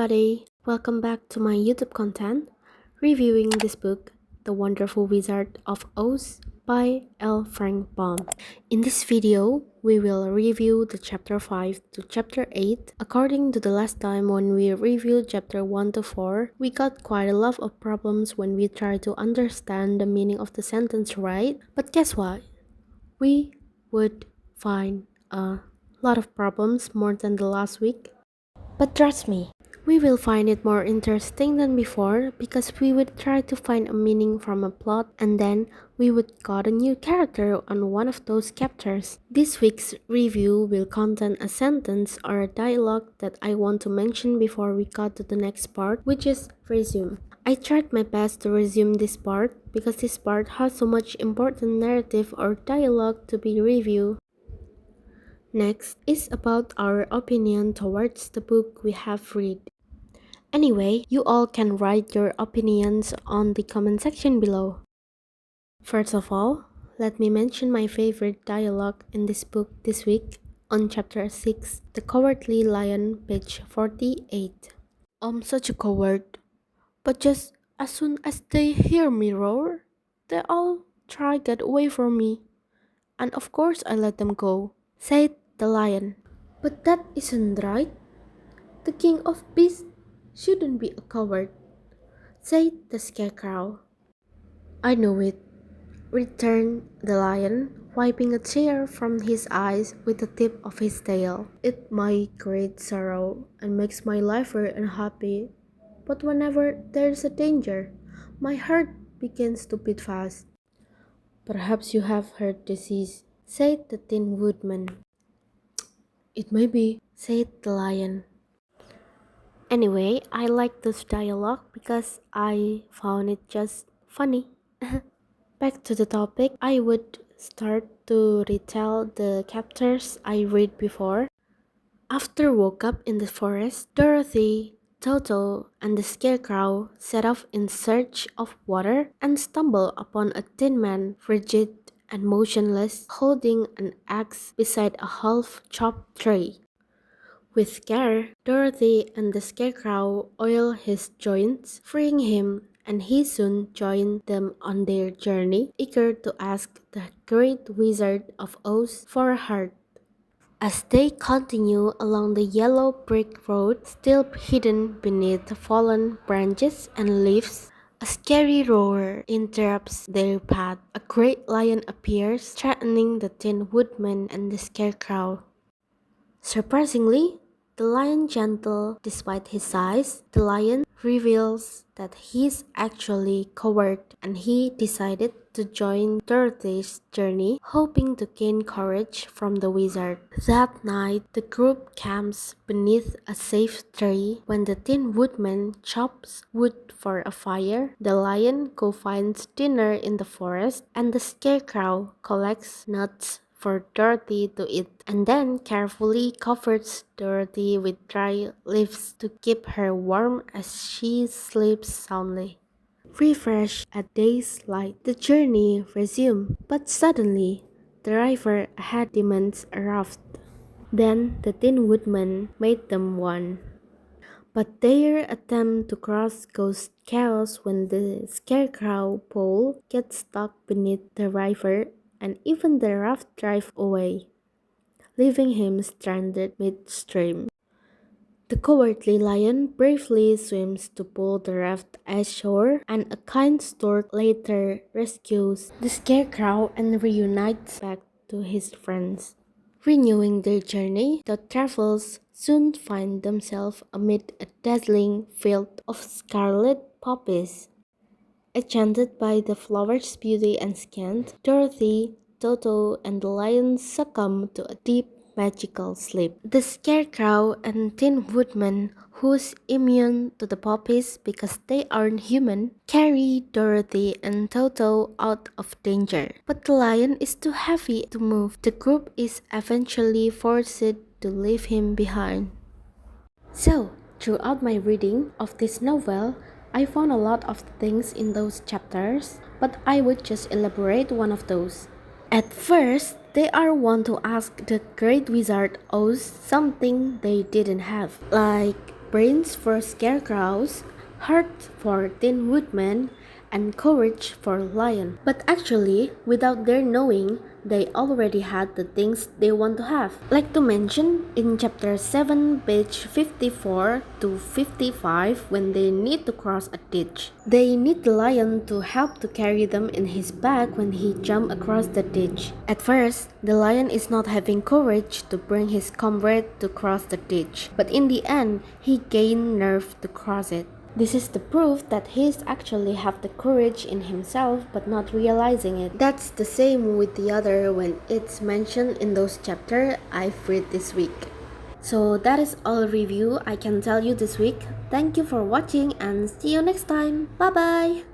everybody, welcome back to my YouTube content, reviewing this book, The Wonderful Wizard of Oz by L. Frank Baum. In this video, we will review the chapter 5 to chapter 8. According to the last time when we reviewed chapter 1 to 4, we got quite a lot of problems when we tried to understand the meaning of the sentence, right? But guess what? We would find a lot of problems more than the last week. But trust me, we will find it more interesting than before because we would try to find a meaning from a plot and then we would got a new character on one of those chapters. This week's review will contain a sentence or a dialogue that I want to mention before we got to the next part, which is resume. I tried my best to resume this part because this part has so much important narrative or dialogue to be reviewed. Next is about our opinion towards the book we have read. Anyway, you all can write your opinions on the comment section below. First of all, let me mention my favorite dialogue in this book this week on chapter 6, The Cowardly Lion, page 48. I'm such a coward, but just as soon as they hear me roar, they all try get away from me. And of course I let them go, said the lion. But that isn't right. The king of beasts shouldn't be a coward, said the scarecrow. I know it, returned the lion, wiping a tear from his eyes with the tip of his tail. It's my great sorrow and makes my life very unhappy. But whenever there's a danger, my heart begins to beat fast. Perhaps you have heard disease, said the Tin Woodman. It may be, said the lion. Anyway, I like this dialogue because I found it just funny. Back to the topic, I would start to retell the chapters I read before. After woke up in the forest, Dorothy, Toto, and the scarecrow set off in search of water and stumbled upon a tin man, rigid and motionless, holding an axe beside a half-chopped tree. With care, Dorothy and the scarecrow oiled his joints, freeing him, and he soon joined them on their journey, eager to ask the great wizard of Oz for a heart. As they continue along the yellow brick road, still hidden beneath fallen branches and leaves, a scary roar interrupts their path. A great lion appears, threatening the Tin Woodman and the scarecrow. Surprisingly, the lion gentle despite his size, the lion reveals that he's actually coward and he decided to join Dorothy's journey, hoping to gain courage from the wizard. That night, the group camps beneath a safe tree. When the Tin Woodman chops wood for a fire, the lion finds dinner in the forest, and the scarecrow collects nuts for Dorothy to eat, and then carefully covers Dorothy with dry leaves to keep her warm as she sleeps soundly. Refreshed at day's light, the journey resumed, but suddenly the river ahead demands a raft. Then the Tin Woodman made them one. But their attempt to cross goes chaos when the scarecrow pole gets stuck beneath the river and even the raft drive away, leaving him stranded midstream. The cowardly lion bravely swims to pull the raft ashore, and a kind stork later rescues the scarecrow and reunites back to his friends. Renewing their journey, the travelers soon find themselves amid a dazzling field of scarlet poppies. Enchanted by the flower's beauty and scent, Dorothy, Toto, and the lion succumb to a deep magical sleep. The scarecrow and Tin Woodman, who's immune to the poppies because they aren't human, carry Dorothy and Toto out of danger. But the lion is too heavy to move. The group is eventually forced to leave him behind. So, throughout my reading of this novel, I found a lot of things in those chapters, but I would just elaborate one of those. At first, they are want to ask the great wizard Oz something they didn't have, like brains for scarecrows, heart for tin woodman, and courage for lion. But actually, without their knowing, they already had the things they want to have. Like to mention, in chapter 7, page 54 to 55, when they need to cross a ditch. They need the lion to help to carry them in his back when he jump across the ditch. At first, the lion is not having courage to bring his comrade to cross the ditch, but in the end, he gained nerve to cross it. This is the proof that he actually have the courage in himself but not realizing it. That's the same with the other when it's mentioned in those chapters I've read this week. So that is all review I can tell you this week. Thank you for watching and see you next time. Bye bye!